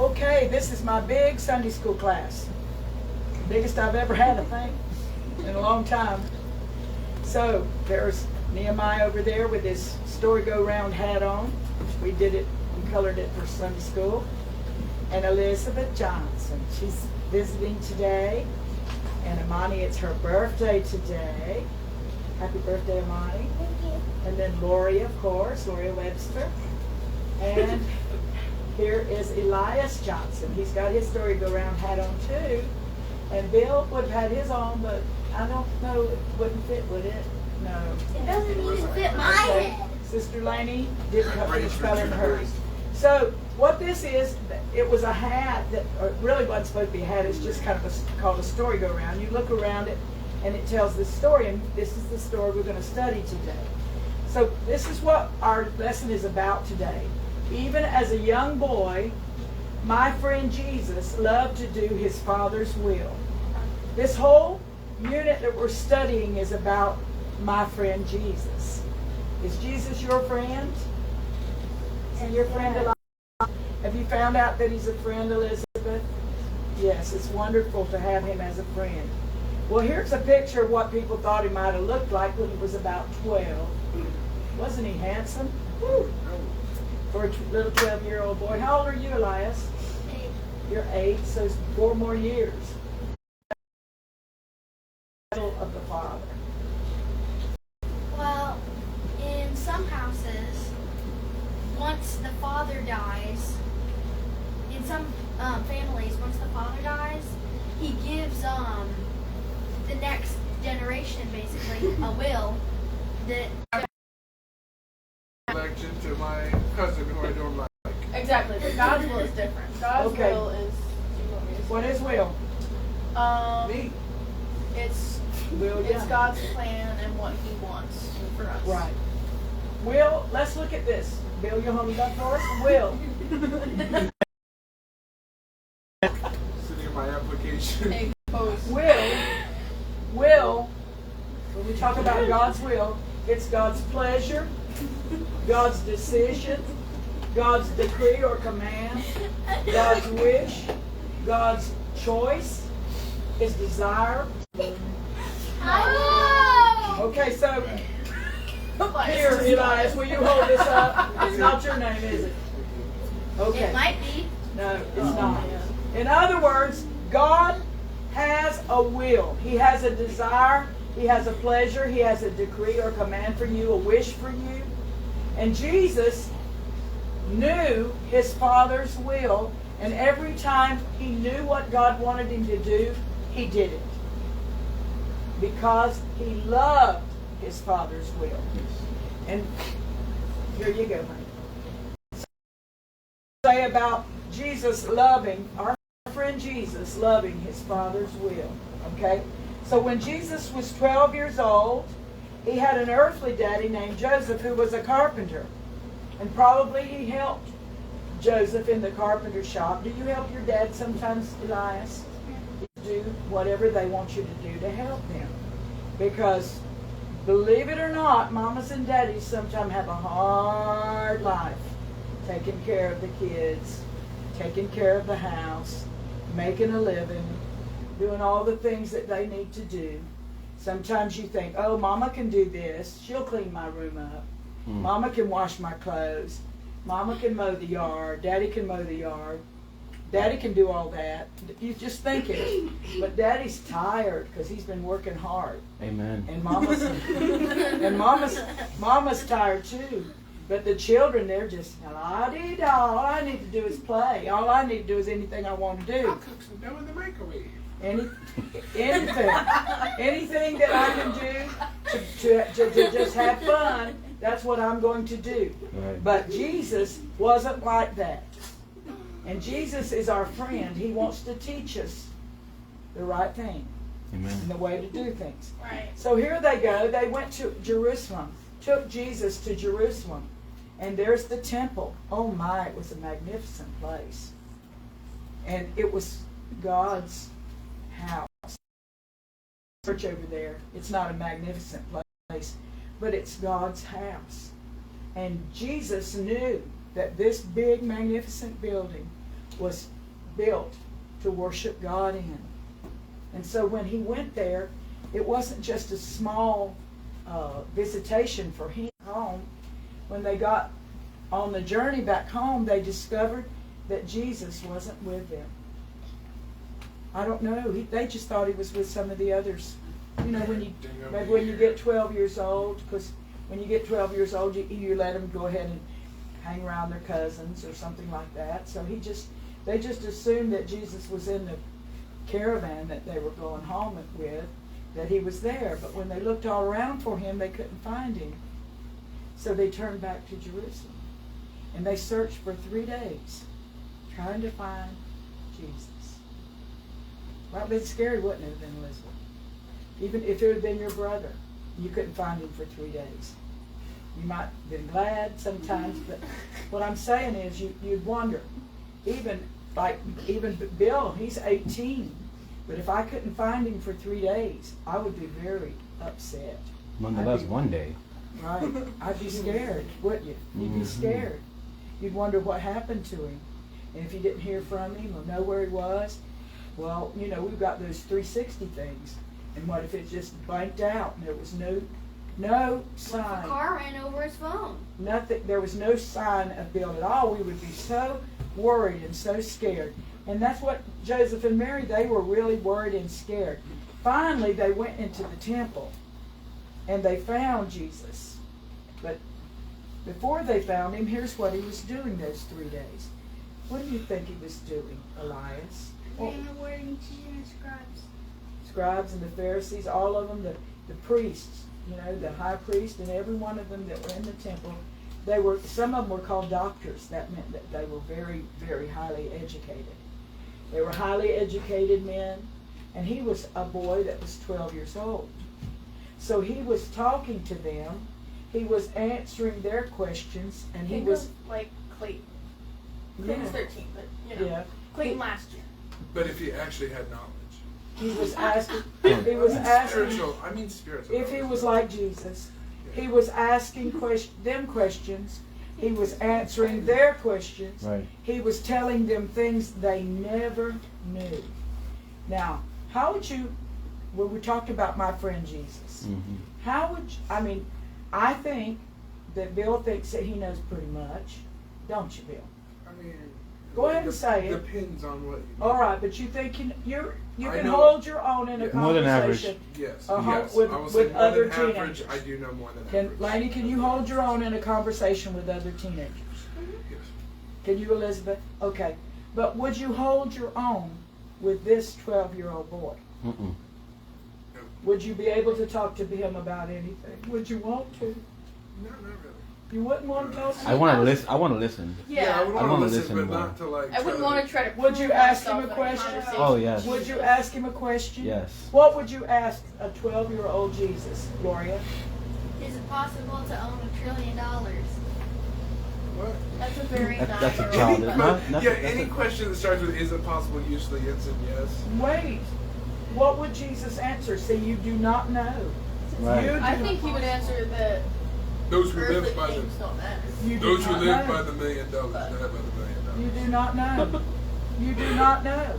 Okay, this is my big Sunday school class. Biggest I've ever had, I think, in a long time. So there's Nehemiah over there with his story go round hat on. We did it, we colored it for Sunday school. And Elisabeth Johnson, she's visiting today. And Amani, it's her birthday today. Happy birthday, Amani. Thank you. And then Lorea, of course, Lorea Webster. And here is Elias Johnson. He's got his story go round hat on too. And Bill would have had his on, but I don't know, it wouldn't fit, would it? No. It doesn't even fit my head. Sister Lanee didn't finish coloring hers. So what this is, it was a hat that really wasn't supposed to be a hat. It's just kind of called a story go round. You look around it, and it tells the story, and this is the story we're going to study today. So this is what our lesson is about today. Even as a young boy, my friend Jesus loved to do his Father's will. This whole unit that we're studying is about my friend Jesus. Is Jesus your friend? And your friend Elias? Have you found out that he's a friend, Elisabeth? Yes, it's wonderful to have him as a friend. Well, here's a picture of what people thought he might have looked like when he was about 12. Wasn't he handsome? Woo. For a little 12-year-old boy. How old are you, Elias? 8. You're 8, so it's 4 more years. Of the Father. Well, in some houses, once the father dies, in some families, once the father dies, he gives the next generation basically a will that. Election to my cousin who I don't like. Exactly, but God's will is different. God's Okay. will is. Do you want me to say? What is will? Me. It's Will, it's yeah. God's plan and what He wants for us. Right. Will, let's look at this. Bill, you hold it up for us? Will. Sitting in my application. Hey, post. Will, when we talk about God's will, it's God's pleasure, God's decision, God's decree or command, God's wish, God's choice, His desire. Oh! Okay, so here, Elias, will you hold this up? It's not your name, is it? Okay. It might be. No, it's not. In other words, God has a will. He has a desire. He has a pleasure. He has a decree or command for you, a wish for you. And Jesus knew his Father's will, and every time he knew what God wanted him to do, he did it. Because he loved his Father's will. And here you go, honey. Say about Jesus loving, our friend Jesus loving his Father's will. Okay? So when Jesus was 12 years old, he had an earthly daddy named Joseph who was a carpenter. And probably he helped Joseph in the carpenter shop. Do you help your dad sometimes, Elias? Do whatever they want you to do to help them. Because, believe it or not, mamas and daddies sometimes have a hard life. Taking care of the kids, taking care of the house, making a living, doing all the things that they need to do. Sometimes you think, oh, mama can do this. She'll clean my room up. Mama can wash my clothes. Mama can mow the yard. Daddy can mow the yard. Daddy can do all that. You just think it. But Daddy's tired because he's been working hard. Amen. And Mama's tired too. But the children, they're just, la-dee-da. All I need to do is play. All I need to do is anything I want to I'll do. cook some dough in the microwave. Anything that I can do to just have fun, that's what I'm going to do. Right. But Jesus wasn't like that. And Jesus is our friend. He wants to teach us the right thing Amen. and the way to do things. Right. So here they go. They went to Jerusalem, took Jesus to Jerusalem. And there's the temple. Oh my, it was a magnificent place. And it was God's house. Church over there. It's not a magnificent place, but it's God's house. And Jesus knew that this big, magnificent building was built to worship God in. And so when he went there, it wasn't just a small visitation for him home. When they got on the journey back home, they discovered that Jesus wasn't with them. I don't know. They just thought he was with some of the others. You know, when you get 12 years old, because when you get 12 years old, you let them go ahead and hang around their cousins or something like that. So they just assumed that Jesus was in the caravan that they were going home with, that he was there. But when they looked all around for him, they couldn't find him. So they turned back to Jerusalem. And they searched for 3 days, trying to find Jesus. Well, it'd been scary, wouldn't it have been, Elizabeth? Even if it had been your brother, you couldn't find him for 3 days. You might have been glad sometimes, but what I'm saying is you'd wonder. Even Bill, he's 18, but if I couldn't find him for 3 days, I would be very upset. Nonetheless, one day. Right. I'd be scared, wouldn't you? You'd be scared. You'd wonder what happened to him. And if you didn't hear from him or know where he was, well, you know, we've got those 360 things. And what if it just blanked out and there was no sign? The car ran over his phone. Nothing. There was no sign of Bill at all. We would be so worried and so scared. And that's what Joseph and Mary, they were really worried and scared. Finally, they went into the temple and they found Jesus. But before they found him, here's what he was doing those 3 days. What do you think he was doing, Elias? Reading the word and teaching the scribes. Scribes and the Pharisees, all of them, the priests, you know, the high priest and every one of them that were in the temple, some of them were called doctors. That meant that they were very, very highly educated. They were highly educated men, and he was a boy that was 12 years old. So he was talking to them, he was answering their questions, and he was like Clayton. yeah, Clayton's 13, but you know, yeah. Clayton last year. But if he actually had knowledge. He was asking. He was asking. Spiritual. If he was like Jesus, he was asking them questions. He was answering their questions. Right. He was telling them things they never knew. Now, how would you? Well, we talked about my friend Jesus. Mm-hmm. How would you, I think that Bill thinks that he knows pretty much, don't you, Bill? I mean, Go ahead and say it. Depends on what. All right, but you think you I can know. hold your own in a More than average. conversation. Yes. Yes, Yes. I will say with more other than average. teenagers. I do know more than Can average. Lanee, can you hold your own in a conversation with other teenagers? Yes. Can you, Elisabeth? Okay. But would you hold your own with this 12-year-old boy? Mm-mm. Would you be able to talk to him about anything? Would you want to? No, not really. You wouldn't want to talk to him? I want to listen. I want to listen. Yeah, I would want to wanna listen, listen but more. not to like. I wouldn't want to try to. Would you prove ask him myself a in question? conversation. Oh, yes. Would you ask him a question? Yes. What would you ask a 12-year-old Jesus, Lorea? Is it possible to own $1 trillion? What? That's a very That's a 9-year-old child. question. Not- Yeah, that's any a- question that starts with "Is it possible?" usually ends in yes. Wait. What would Jesus answer? See, you do not know. Right. You do I think he would answer that Those who earthly live by the things don't matter. You do those who not live know. by the $1 million die by the $1 million. You do not know. You do not know.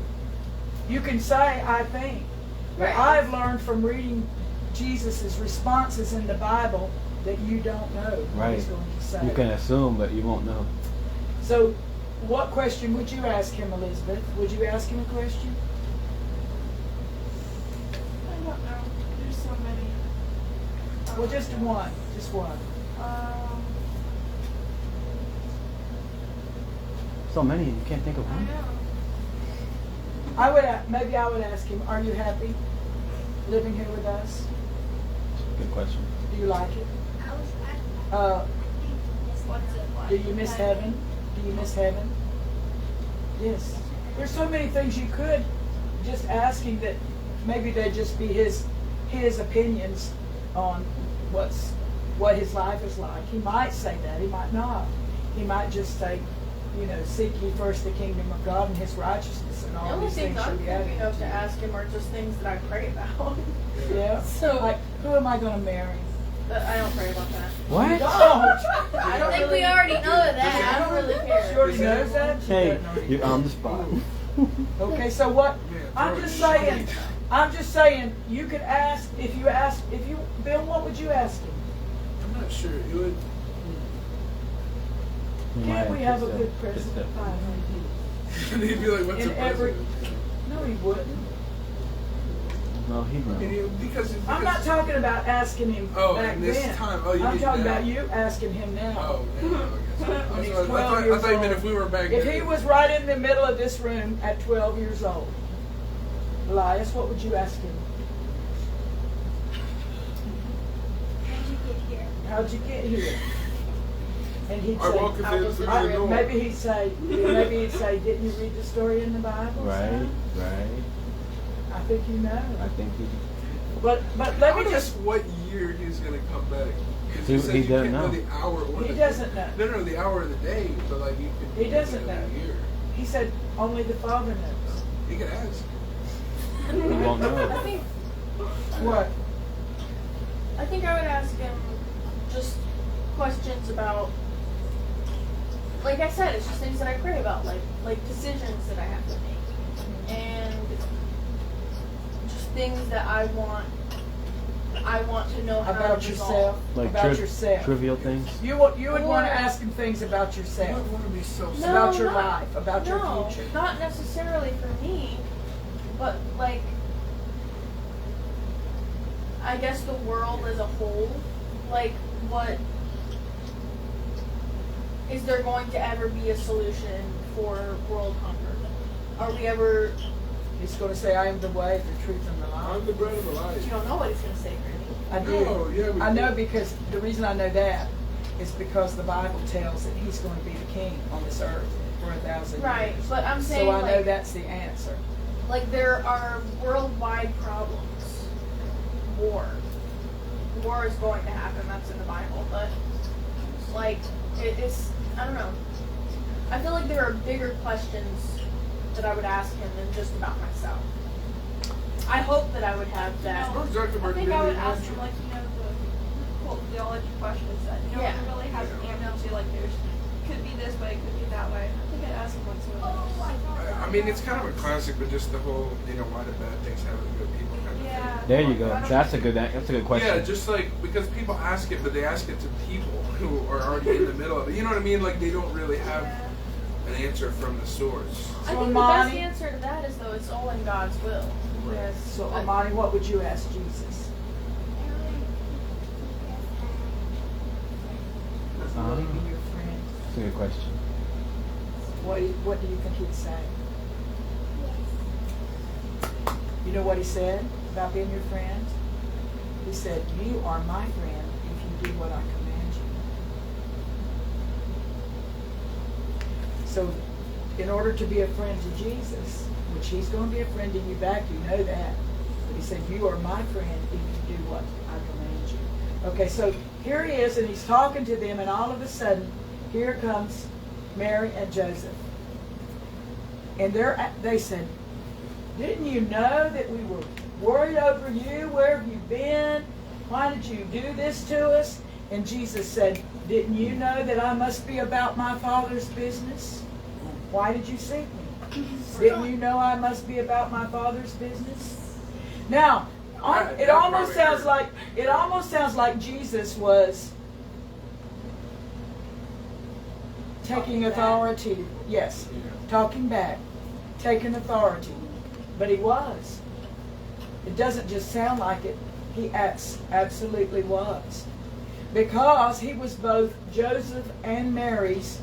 You can say, I think. But Right. I've learned from reading Jesus' responses in the Bible that you don't know what he's Right. going to say. You can assume, but you won't know. So, what question would you ask him, Elisabeth? Would you ask him a question? I don't know. There's so many. Well, just one. Just one. So many, you can't think of I one. know. Maybe I would ask him, are you happy living here with us? Good question. Do you like it? I was What's it like? Do you miss heaven? Do you miss heaven? Yes. There's so many things you could just ask him that maybe they'd just be his opinions on what his life is like. He might say that. He might not. He might just say, you know, seek ye first the kingdom of God and his righteousness, and The all only these things things shall I'm be thinking of added. to ask him are just things that I pray about. Yeah. So- like, who am I going to marry? I don't pray about that. What? Don't. I don't think really, we already know that. I don't really She care. already knows that? She Hey, doesn't already you're know. on the spot. Okay, so what? Man, I'm just saying. I'm just saying. You could ask if you, Bill. What would you ask him? I'm not sure. You would. Can't we have a good Just president? He'd be like, "What's In a every- president?" No, he wouldn't. No, he knows. Because I'm not talking about asking him Oh, back in this then. time. Oh, you I'm mean talking now? about you asking him now. Oh, yeah, I guess. When he's I 12 thought years you meant old. if we were back If then. he was right in the middle of this room at 12 years old, Elias, what would you ask him? How'd you get here? How'd you get here? And he'd I walk say, in through the door. maybe he'd say, didn't you read the story in the Bible? Right, son? right. I think you know. I think he. But I let me wonder just. what year he's gonna come back. 'Cause He- you said he you doesn't can't know know. the hour or He the doesn't know. No, the hour of the day, but like you could. He doesn't know. The year. He said only the Father knows. He could ask. He won't I know. think What? I think I would ask him just questions about, like I said, it's just things that I pray about, like decisions that I have to make, and just things that I want to know how About to yourself? resolve. Like About yourself. trivial things. You would want Or- to ask him things about You yourself, don't want to be so. No, about your not- life, about your No, future. not necessarily for me, but like, I guess the world as a whole, like what, is there going to ever be a solution for world hunger? Are we ever, He's going to say, "I am the way, the truth, and the life." I'm the bread of life. you don't know what he's going to say, really. I do. No, yeah, we I know do. because the reason I know that is because the Bible tells that He's going to be the King on this earth for 1,000 Right, years. but I'm saying So I know like, that's the answer. like there are worldwide problems. War is going to happen, that's in the Bible, but like it's I don't know. I feel like there are bigger questions that I would ask him than just about myself. I hope that I would have that. Mark Zuckerberg I think did I would it ask eventually. him, like, the cool theology questions that, Yeah. he really has an answer to, like, there's, could be this way, could be that way. I think I'd ask him, like, some of those. I mean, it's kind of a classic, but just the whole, why do bad things happen to good people kind of Yeah. There you go. That's a good question. Yeah, just like, because people ask it, but they ask it to people who are already in the middle of it. You know what I mean? Like, they don't really have an answer from the source. I So think the best Amani- answer to that is though it's all in God's will. Yes. So Amani, what would you ask Jesus? Will He be your friend? That's a good question. What do you think He'd say? You know what He said about being your friend? He said, "You are my friend if you do what I command you." So, in order to be a friend to Jesus, which He's going to be a friend to you back, you know that. But He said, "You are my friend if you do what I command you." Okay, so here He is, and He's talking to them, and all of a sudden, here comes Mary and Joseph. And they said, "Didn't you know that we were worried over you? Where have you been? Why did you do this to us?" And Jesus said, "Didn't you know that I must be about my Father's business? Why did you seek me? Didn't you know I must be about my Father's business?" Now, it almost sounds like Jesus was taking authority. Yes, talking back, taking authority. But He was. It doesn't just sound like it. He absolutely was. Because He was both Joseph and Mary's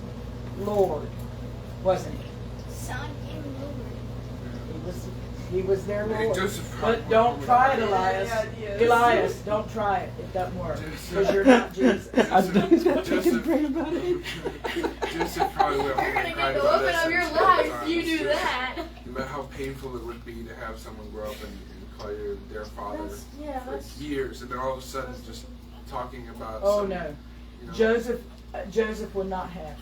Lord, wasn't He? Son and Lord. He was their Yeah, Lord. Joseph But probably don't would try have- it, Elias. Yeah, yes. Elias, don't try it. It doesn't work. Because you're not Jesus. I think he's gonna Joseph- take and pray about it. Joseph probably would have You're gonna cried get the about woman that of your 6 life. times. You do that. About how painful it would be to have someone grow up and call you their father for That's years, and then all of a sudden just talking about. Oh some, no. you know, Joseph would not have,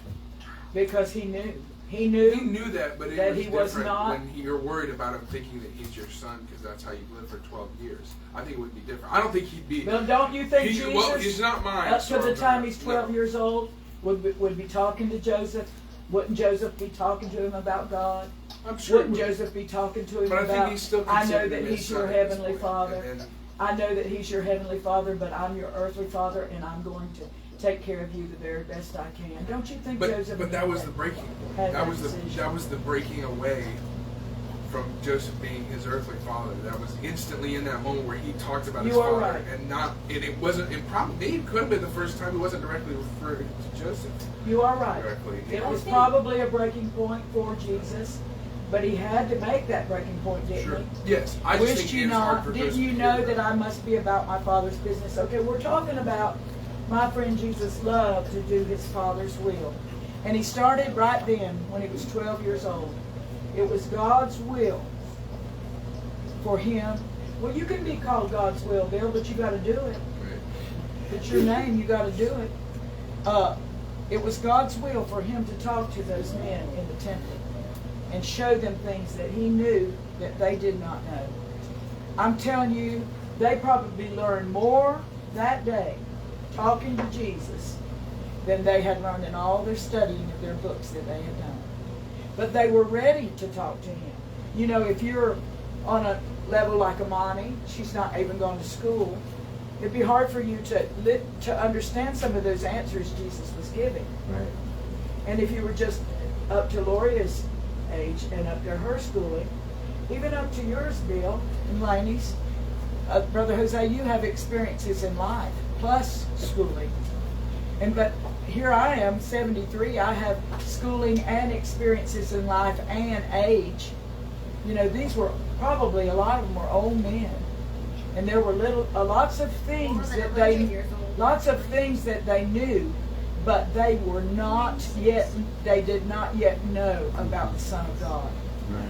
because he knew He knew. He knew that, but it that was he was different not. when you're worried about him thinking that he's your son because that's how you lived for 12 years. I think it would be different. I don't think he'd be. Well, don't you think he, Jesus, well, he's not mine. up to so the I'm time not- he's 12 no. years old, would be talking to Joseph? Wouldn't Joseph be talking to him about God? I'm sure. Wouldn't it would. Joseph be talking to him But I about, think he's still I know considered that his he's your son at this heavenly point. Father. And I know that he's your heavenly Father, but I'm your earthly Father, and I'm going to take care of you the very best I can. Don't you think Joseph? But that was the breaking. had That was decision? that was the breaking away from Joseph being his earthly father. That was instantly in that moment where he talked about his You are father, right. and not. And it wasn't. It probably maybe could have been the first time he wasn't directly referring to Joseph You are right. directly. It was probably a breaking point for Jesus, but he had to make that breaking point, didn't Sure. he? Yes, I just Wished think you it's hard not? for Didn't Joseph you to know hear that I must be about my Father's business? Okay, we're talking about my friend Jesus loved to do his Father's will. And he started right then when he was 12 years old. It was God's will for him. Well, you can be called God's will, Bill, but you got to do it. Right. It's your name, you got to do it. It was God's will for him to talk to those men in the temple and show them things that he knew that they did not know. I'm telling you, they probably learned more that day talking to Jesus than they had learned in all their studying of their books that they had done. But they were ready to talk to him. You know, if you're on a level like Amani, she's not even going to school, it'd be hard for you to understand some of those answers Jesus was giving. Right. And if you were just up to Lorea's age and up to her schooling, even up to yours, Bill, and Lanee's, Brother Jose, you have experiences in life, plus schooling. But here I am, 73, I have schooling and experiences in life and age. You know, these were probably, a lot of them were old men. And there were lots of things that they knew, but they were not yet, they did not yet know about the Son of God. Right.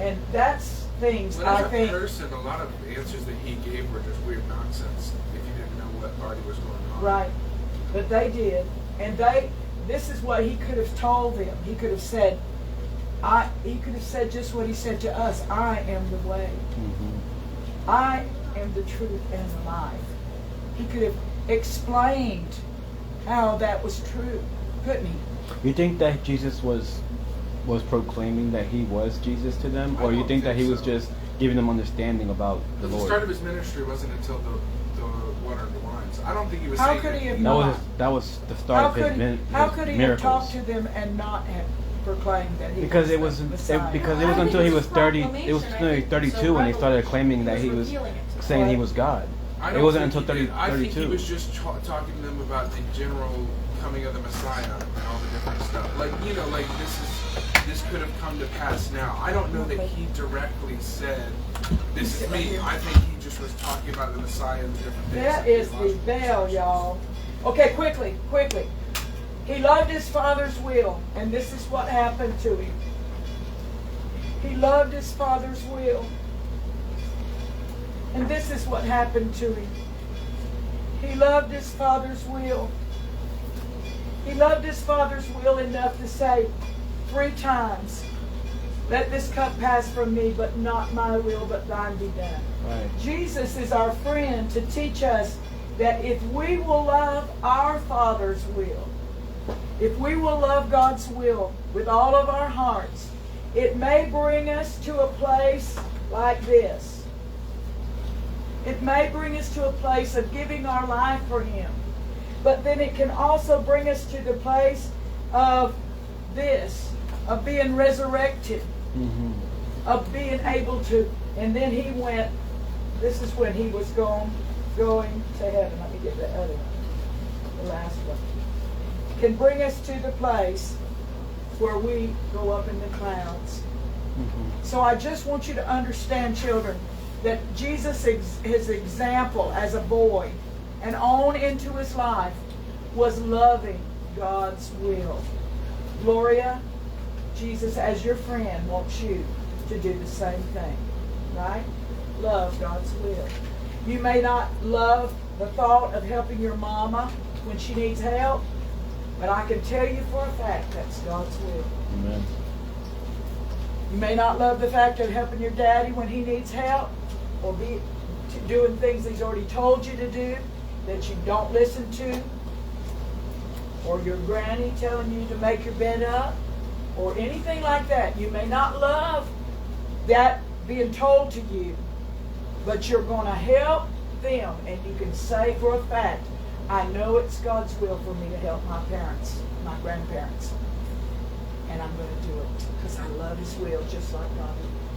And that's things But I as a think. person, a lot of answers that he gave were just weird nonsense if you didn't know what already was going on. Right. But they did. And this is what he could have told them. He could have said, just what he said to us. I am the way. Mm-hmm. I am the truth and the life. He could have explained how that was true, couldn't he? You think that Jesus was proclaiming that he was Jesus to them, I or you don't think that he think was so. just giving them understanding about the The Lord? start of his ministry wasn't until the water and the wines. I don't think he was How saying could he have That not? was that was the start of his How could he have miracles. talked to them and not have proclaimed that he Because was it was the Messiah? because it I was think until he it's was a 30. It was proclamation. I until he was think 32 it's a when he started revelation. claiming that he was revealing it to saying he them. was God. I It don't wasn't think until he did. I think he 32. was just talking to them about the general coming of the Messiah and all the different stuff. Like, you know, like this could have come to pass now. I don't know that he directly said, "This is me." I think he just was talking about the Messiah and the different things. That he is the lost. bell, y'all. Okay, quickly. He loved his Father's will, and this is what happened to him. He loved his Father's will, and this is what happened to him. He loved his Father's will. He loved his Father's will enough to say 3 times, "Let this cup pass from me, but not my will, but thine be done." Right. Jesus is our friend to teach us that if we will love our Father's will, if we will love God's will with all of our hearts, it may bring us to a place like this. It may bring us to a place of giving our life for Him. But then it can also bring us to the place of this, of being resurrected, Mm-hmm. of being able to, and then he went, this is when he was going to heaven. Let me get the other one, the last one. Can bring us to the place where we go up in the clouds. Mm-hmm. So I just want you to understand, children, that Jesus, his example as a boy and on into his life was loving God's will. Lorea, Jesus, as your friend, wants you to do the same thing, right? Love God's will. You may not love the thought of helping your mama when she needs help, But I can tell you for a fact that's God's will. Amen. You may not love the fact of helping your daddy when he needs help, or doing things he's already told you to do that you don't listen to, or your granny telling you to make your bed up, or anything like that. You may not love that being told to you, but you're going to help them, and you can say for a fact, I know it's God's will for me to help my parents, my grandparents, and I'm going to do it because I love His will just like God,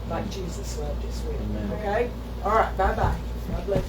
like Jesus loved His will. Amen. Okay? All right, bye-bye. God bless you.